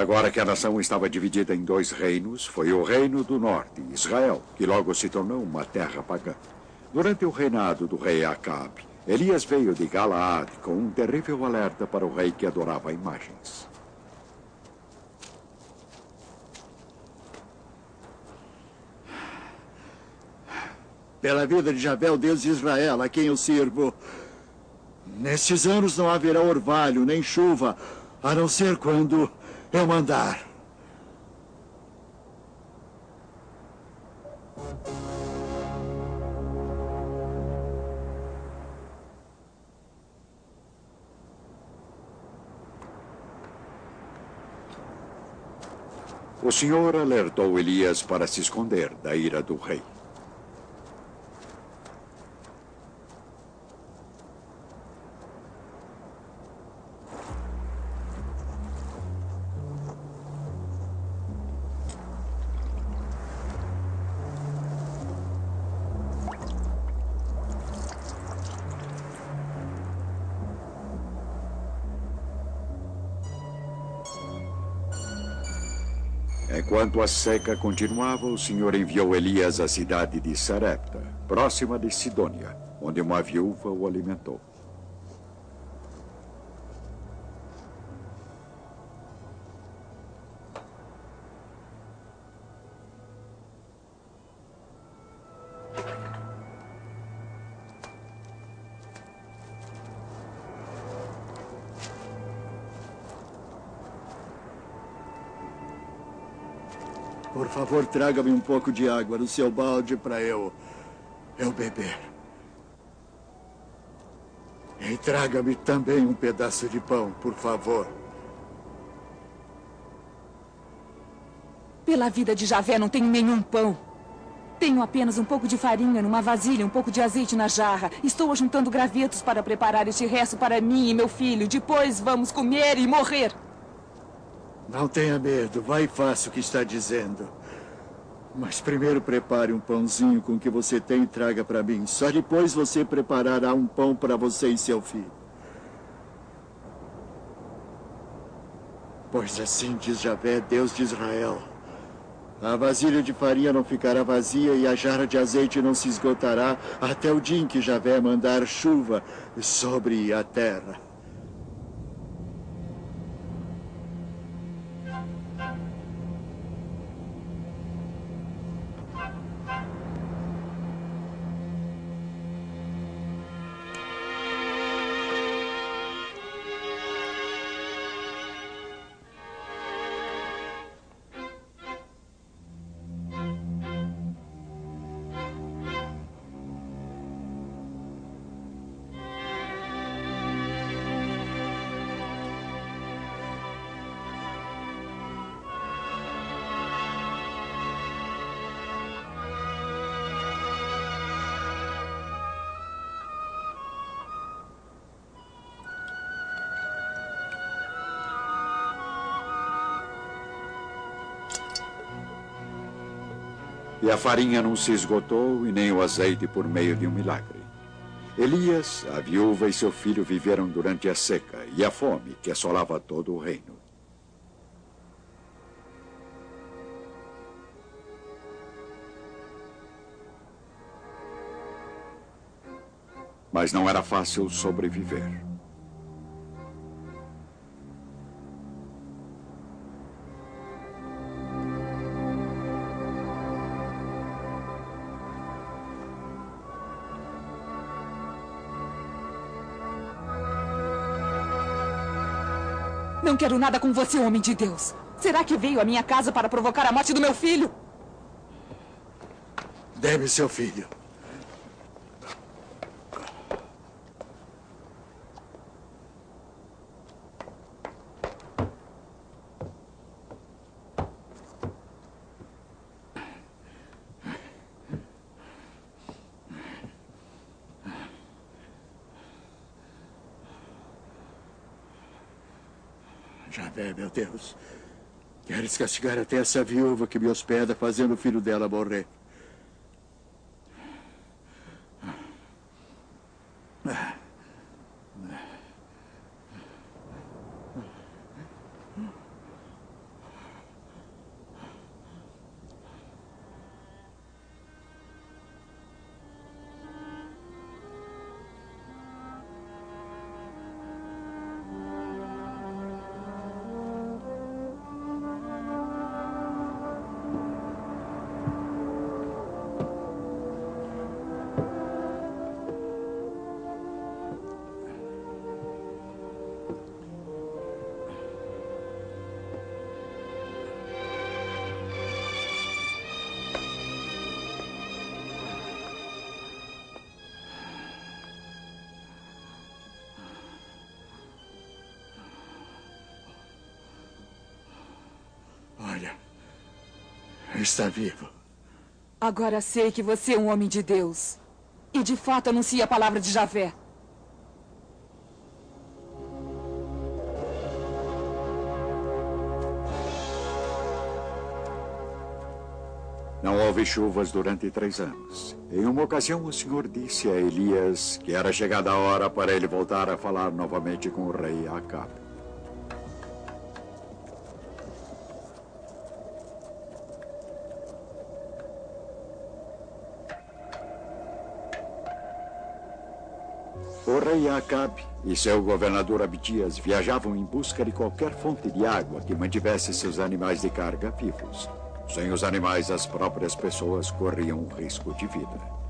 Agora que a nação estava dividida em dois reinos, foi o reino do norte, Israel, que logo se tornou uma terra pagã. Durante o reinado do rei Acabe, Elias veio de Galaad com um terrível alerta para o rei que adorava imagens. Pela vida de Javé, o Deus de Israel, a quem eu sirvo, nestes anos não haverá orvalho nem chuva, a não ser quando eu mandar. O Senhor alertou Elias para se esconder da ira do rei. Enquanto a seca continuava, o Senhor enviou Elias à cidade de Sarepta, próxima de Sidônia, onde uma viúva o alimentou. Por favor, traga-me um pouco de água no seu balde para eu beber. E traga-me também um pedaço de pão, por favor. Pela vida de Javé, não tenho nenhum pão. Tenho apenas um pouco de farinha numa vasilha, um pouco de azeite na jarra. Estou juntando gravetos para preparar este resto para mim e meu filho. Depois vamos comer e morrer. Não tenha medo, vai e faça o que está dizendo. Mas primeiro prepare um pãozinho com o que você tem e traga para mim. Só depois você preparará um pão para você e seu filho. Pois assim diz Javé, Deus de Israel: a vasilha de farinha não ficará vazia e a jarra de azeite não se esgotará até o dia em que Javé mandar chuva sobre a terra. E a farinha não se esgotou e nem o azeite por meio de um milagre. Elias, a viúva e seu filho viveram durante a seca e a fome que assolava todo o reino. Mas não era fácil sobreviver. Não quero nada com você, homem de Deus. Será que veio à minha casa para provocar a morte do meu filho? Dê-me seu filho. Javé, meu Deus. Queres castigar até essa viúva que me hospeda, fazendo o filho dela morrer? Está vivo. Agora sei que você é um homem de Deus. E de fato anuncia a palavra de Javé. Não houve chuvas durante 3 anos. Em uma ocasião, o Senhor disse a Elias que era chegada a hora para ele voltar a falar novamente com o rei Acabe. O rei Acabe e seu governador Abdias viajavam em busca de qualquer fonte de água que mantivesse seus animais de carga vivos. Sem os animais, as próprias pessoas corriam um risco de vida.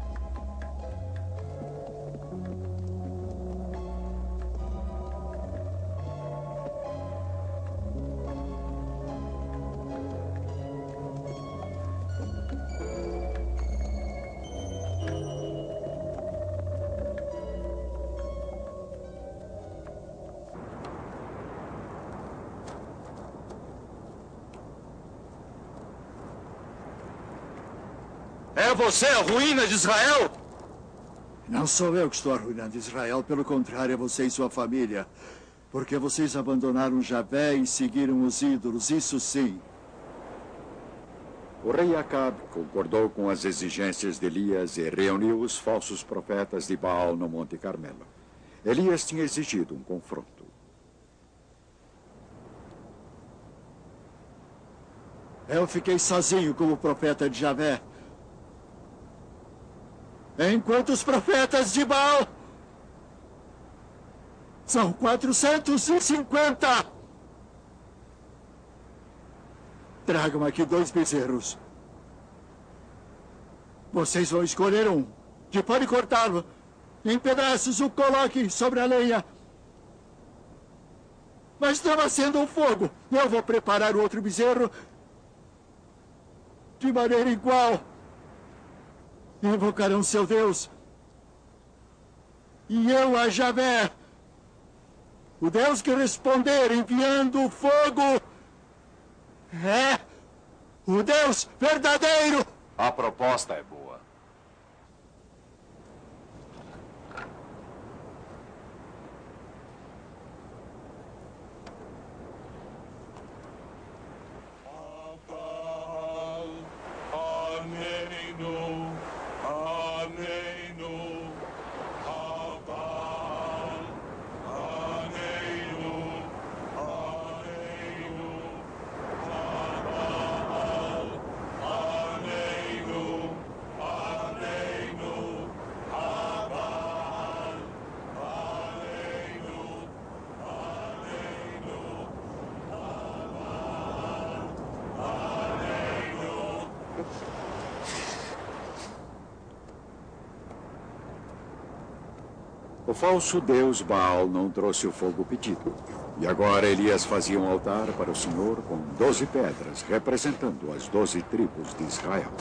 É você a ruína de Israel? Não sou eu que estou arruinando Israel, pelo contrário, é você e sua família. Porque vocês abandonaram Javé e seguiram os ídolos, isso sim. O rei Acabe concordou com as exigências de Elias e reuniu os falsos profetas de Baal no Monte Carmelo. Elias tinha exigido um confronto. Eu fiquei sozinho como profeta de Javé. Enquanto os profetas de Baal são 450. Tragam aqui 2 bezerros. Vocês vão escolher um. Que pode cortá-lo em pedaços, o coloque sobre a lenha. Mas estava acendo um fogo. Eu vou preparar o outro bezerro de maneira igual. Invocarão seu Deus. E eu a Javé, o Deus que responder enviando o fogo, é o Deus verdadeiro. A proposta é boa. O falso deus Baal não trouxe o fogo pedido. E agora Elias fazia um altar para o Senhor com 12 pedras, representando as 12 tribos de Israel.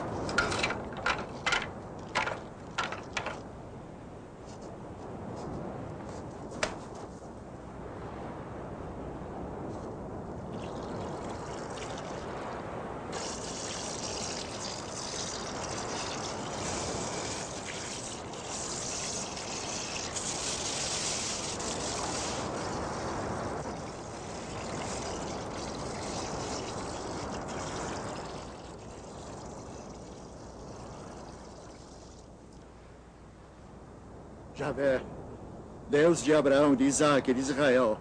Javé, Deus de Abraão, de Isaac e de Israel.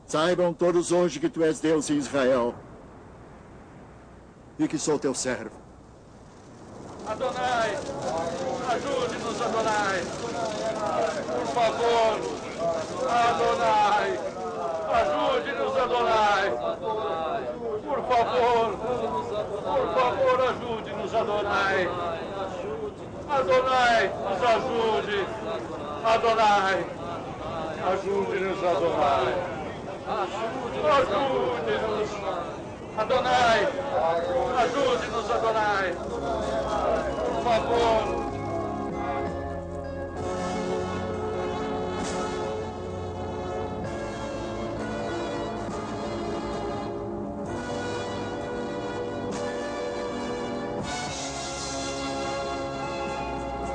Saibam todos hoje que tu és Deus em Israel e que sou teu servo. Adonai, ajude-nos, Adonai. Por favor, Adonai, ajude-nos, Adonai. Por favor, ajude-nos, Adonai. Adonai, nos ajude. Adonai, ajude-nos, Adonai. Ajude-nos. Adonai, ajude-nos, Adonai. Por favor.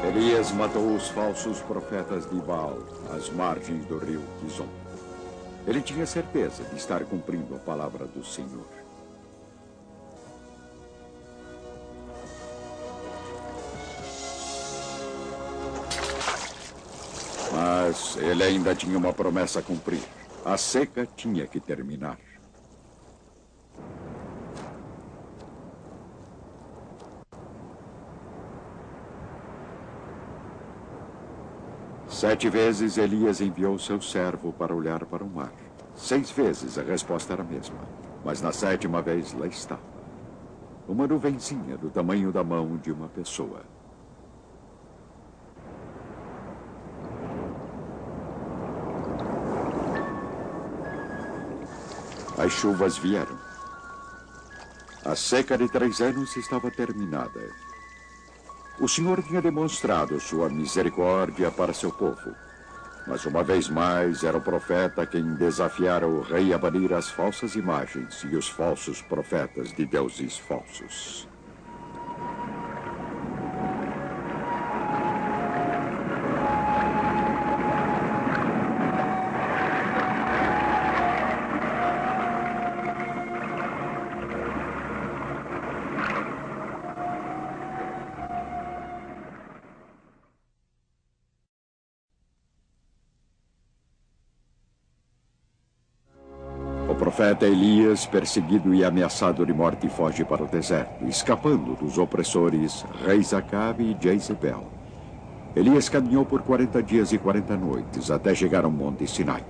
Elias matou os falsos profetas de Baal às margens do rio Quizon. Ele tinha certeza de estar cumprindo a palavra do Senhor. Mas ele ainda tinha uma promessa a cumprir. A seca tinha que terminar. Sete vezes Elias enviou seu servo para olhar para o mar. 6 vezes a resposta era a mesma. Mas na 7ª vez lá estava. Uma nuvenzinha do tamanho da mão de uma pessoa. As chuvas vieram. A seca de 3 anos estava terminada. O Senhor tinha demonstrado sua misericórdia para seu povo. Mas uma vez mais era o profeta quem desafiara o rei a banir as falsas imagens e os falsos profetas de deuses falsos. O profeta Elias, perseguido e ameaçado de morte, foge para o deserto, escapando dos opressores reis Acabe e Jezebel. Elias caminhou por 40 dias e 40 noites, até chegar ao Monte Sinai.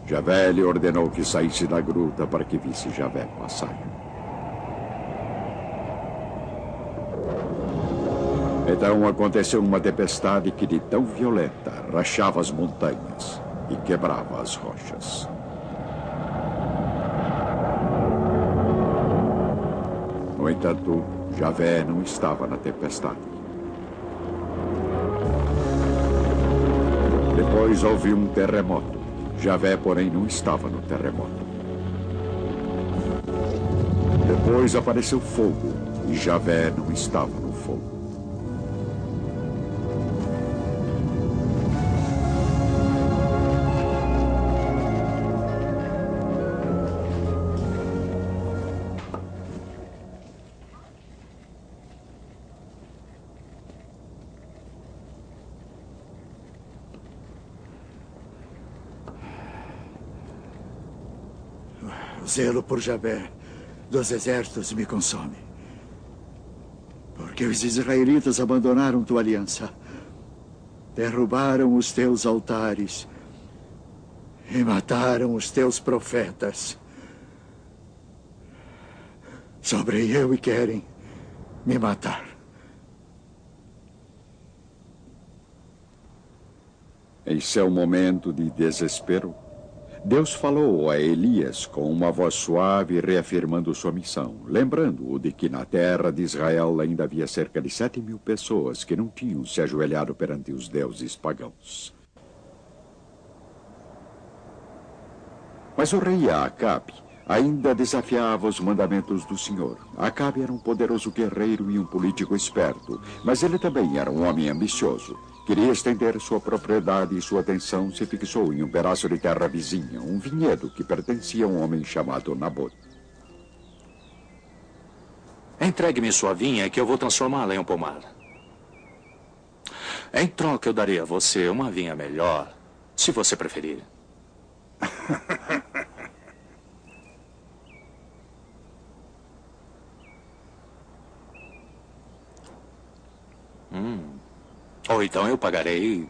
Javé lhe ordenou que saísse da gruta para que visse Javé passar. Então aconteceu uma tempestade que, de tão violenta, rachava as montanhas e quebrava as rochas. No entanto, Javé não estava na tempestade. Depois houve um terremoto. Javé, porém, não estava no terremoto. Depois apareceu fogo, e Javé não estava no fogo. O zelo por Javé dos exércitos me consome. Porque os israelitas abandonaram tua aliança, derrubaram os teus altares e mataram os teus profetas. Sobrei eu e querem me matar. Em seu momento de desespero, Deus falou a Elias com uma voz suave, reafirmando sua missão, lembrando-o de que na terra de Israel ainda havia cerca de 7.000 pessoas que não tinham se ajoelhado perante os deuses pagãos. Mas o rei Acabe ainda desafiava os mandamentos do Senhor. Acabe era um poderoso guerreiro e um político esperto, mas ele também era um homem ambicioso. Queria estender sua propriedade e sua atenção se fixou em um pedaço de terra vizinha, um vinhedo que pertencia a um homem chamado Nabote. Entregue-me sua vinha que eu vou transformá-la em um pomar. Em troca, eu darei a você uma vinha melhor, se você preferir. Ou então eu pagarei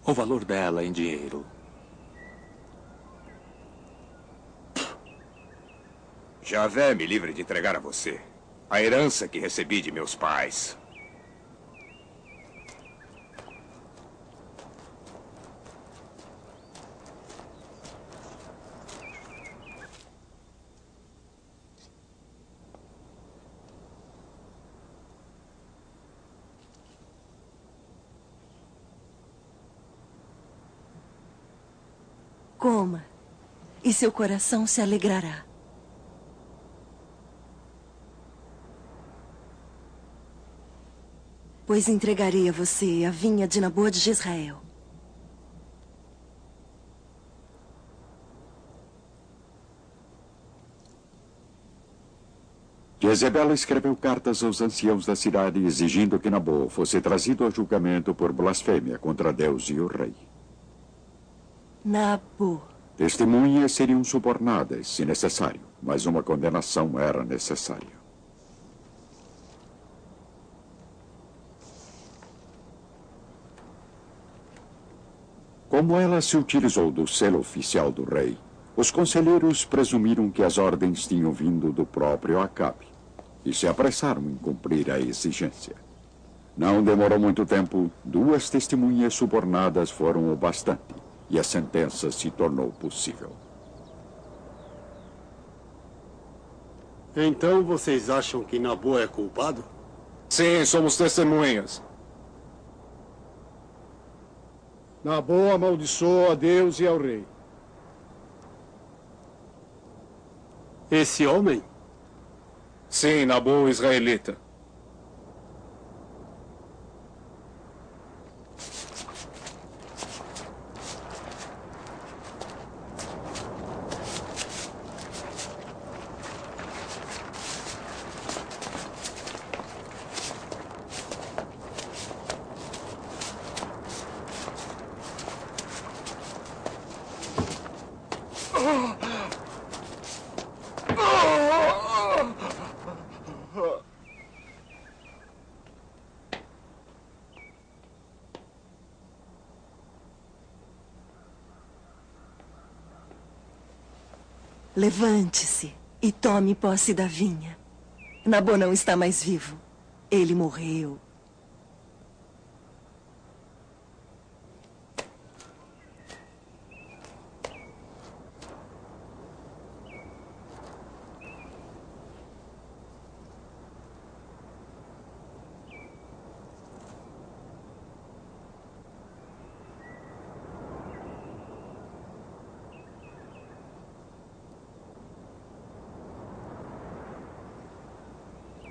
o valor dela em dinheiro. Javé me livre de entregar a você a herança que recebi de meus pais. Coma, e seu coração se alegrará. Pois entregarei a você a vinha de Naboa de Jezreel. Jezebel escreveu cartas aos anciãos da cidade exigindo que Nabô fosse trazido a julgamento por blasfêmia contra Deus e o rei. Nabô. Testemunhas seriam subornadas, se necessário, mas uma condenação era necessária. Como ela se utilizou do selo oficial do rei, os conselheiros presumiram que as ordens tinham vindo do próprio Acabe e se apressaram em cumprir a exigência. Não demorou muito tempo, 2 testemunhas subornadas foram o bastante e a sentença se tornou possível. Então vocês acham que Nabô é culpado? Sim, somos testemunhas. Nabô amaldiçoou a Deus e ao rei. Esse homem? Sim, Nabô, o israelita. Levante-se e tome posse da vinha. Nabô não está mais vivo. Ele morreu.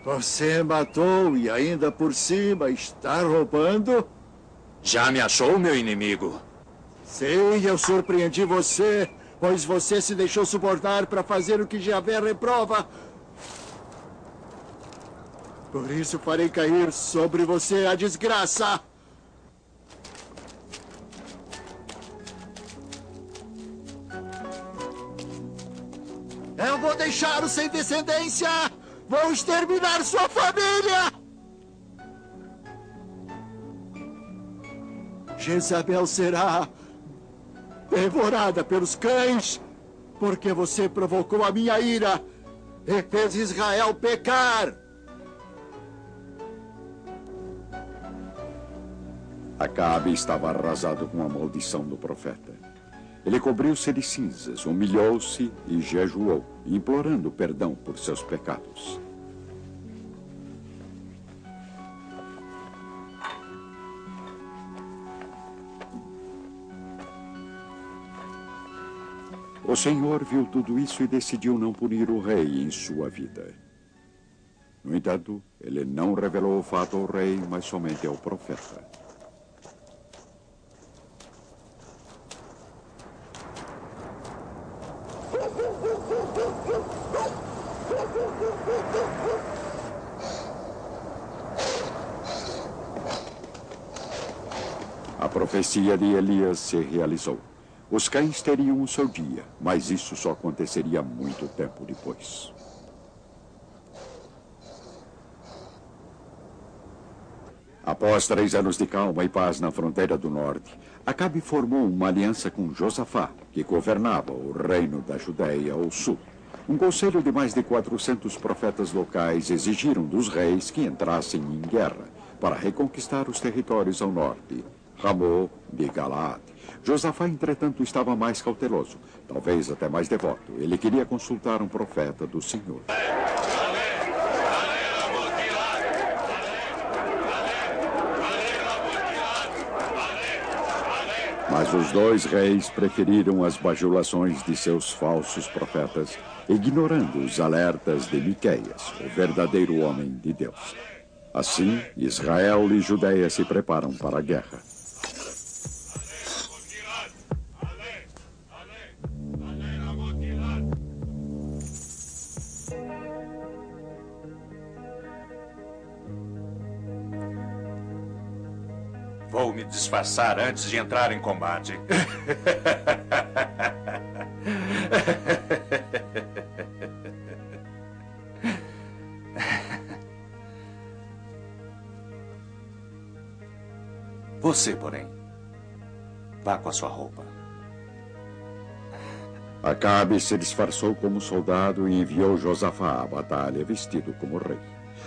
Você matou e ainda por cima está roubando? Já me achou, meu inimigo? Sim, eu surpreendi você, pois você se deixou subornar para fazer o que Javé reprova. Por isso farei cair sobre você a desgraça. Eu vou deixá-lo sem descendência! Vou exterminar sua família! Jezabel será devorada pelos cães, porque você provocou a minha ira e fez Israel pecar. Acabe estava arrasado com a maldição do profeta. Ele cobriu-se de cinzas, humilhou-se e jejuou, implorando perdão por seus pecados. O Senhor viu tudo isso e decidiu não punir o rei em sua vida. No entanto, ele não revelou o fato ao rei, mas somente ao profeta. A profecia de Elias se realizou. Os cães teriam o seu dia, mas isso só aconteceria muito tempo depois. Após 3 anos de calma e paz na fronteira do norte, Acabe formou uma aliança com Josafá, que governava o reino da Judéia ao sul. Um conselho de mais de 400 profetas locais exigiram dos reis que entrassem em guerra para reconquistar os territórios ao norte, Ramô de Galaad. Josafá, entretanto, estava mais cauteloso, talvez até mais devoto. Ele queria consultar um profeta do Senhor. Mas os 2 reis preferiram as bajulações de seus falsos profetas, ignorando os alertas de Miqueias, o verdadeiro homem de Deus. Assim, Israel e Judeia se preparam para a guerra. Vou me disfarçar antes de entrar em combate. Você, porém, vá com a sua roupa. Acabe se disfarçou como soldado e enviou Josafá à batalha vestido como rei.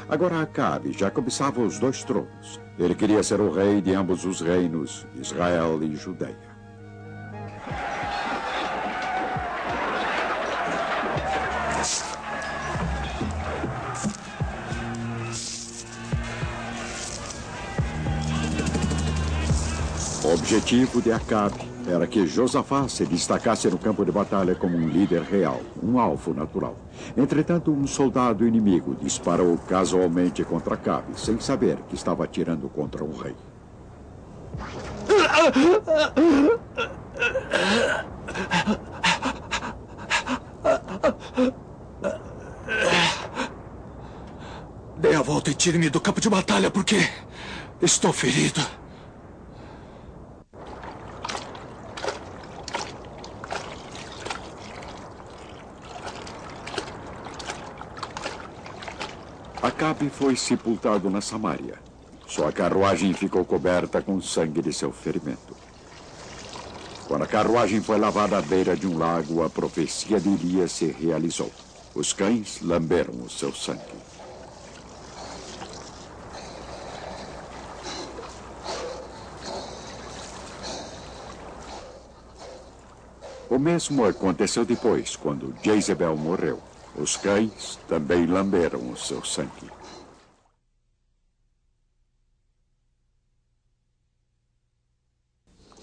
Agora Acabe já cobiçava os 2 tronos. Ele queria ser o rei de ambos os reinos, Israel e Judeia. O objetivo de Acabe era que Josafá se destacasse no campo de batalha como um líder real, um alvo natural. Entretanto, um soldado inimigo disparou casualmente contra Acabe, sem saber que estava atirando contra um rei. Dê a volta e tire-me do campo de batalha, porque estou ferido. Acabe foi sepultado na Samaria. Sua carruagem ficou coberta com o sangue de seu ferimento. Quando a carruagem foi lavada à beira de um lago, a profecia de Elias se realizou. Os cães lamberam o seu sangue. O mesmo aconteceu depois, quando Jezebel morreu. Os cães também lamberam o seu sangue.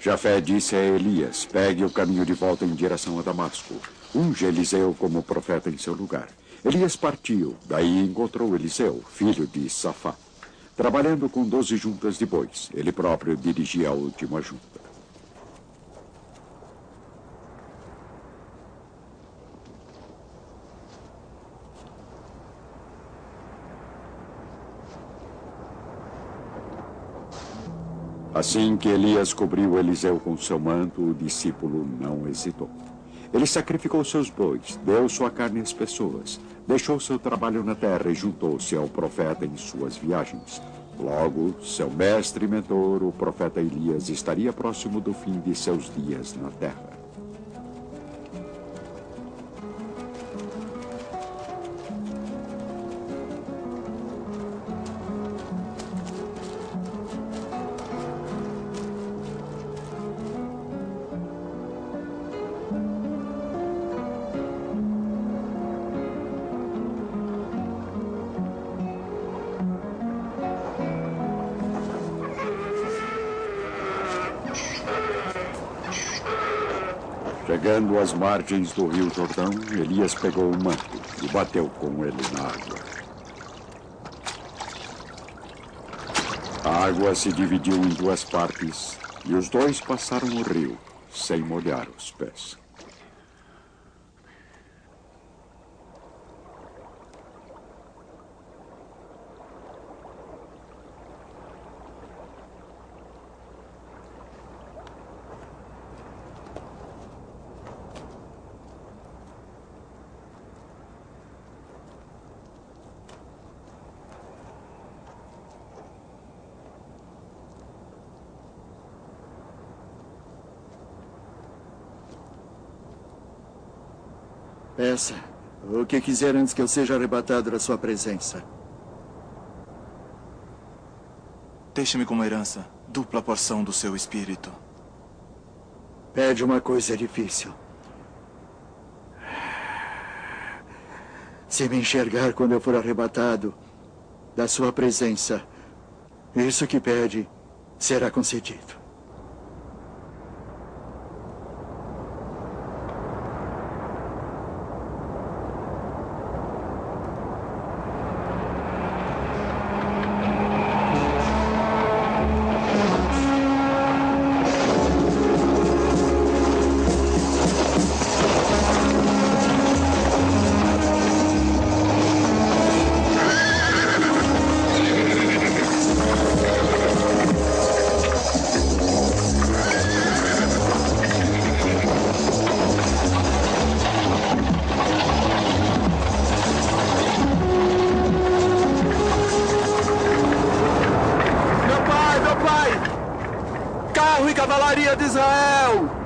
Jafé disse a Elias: pegue o caminho de volta em direção a Damasco. Unge Eliseu como profeta em seu lugar. Elias partiu, daí encontrou Eliseu, filho de Safá, trabalhando com 12 juntas de bois. Ele próprio dirigia a última junta. Assim que Elias cobriu Eliseu com seu manto, o discípulo não hesitou. Ele sacrificou seus bois, deu sua carne às pessoas, deixou seu trabalho na terra e juntou-se ao profeta em suas viagens. Logo, seu mestre e mentor, o profeta Elias, estaria próximo do fim de seus dias na terra. Chegando às margens do rio Jordão, Elias pegou o manto e bateu com ele na água. A água se dividiu em 2 partes e os 2 passaram o rio sem molhar os pés. Peça o que quiser antes que eu seja arrebatado da sua presença. Deixe-me como herança dupla porção do seu espírito. Pede uma coisa difícil. Se me enxergar quando eu for arrebatado da sua presença, isso que pede será concedido. carro e cavalaria de Israel!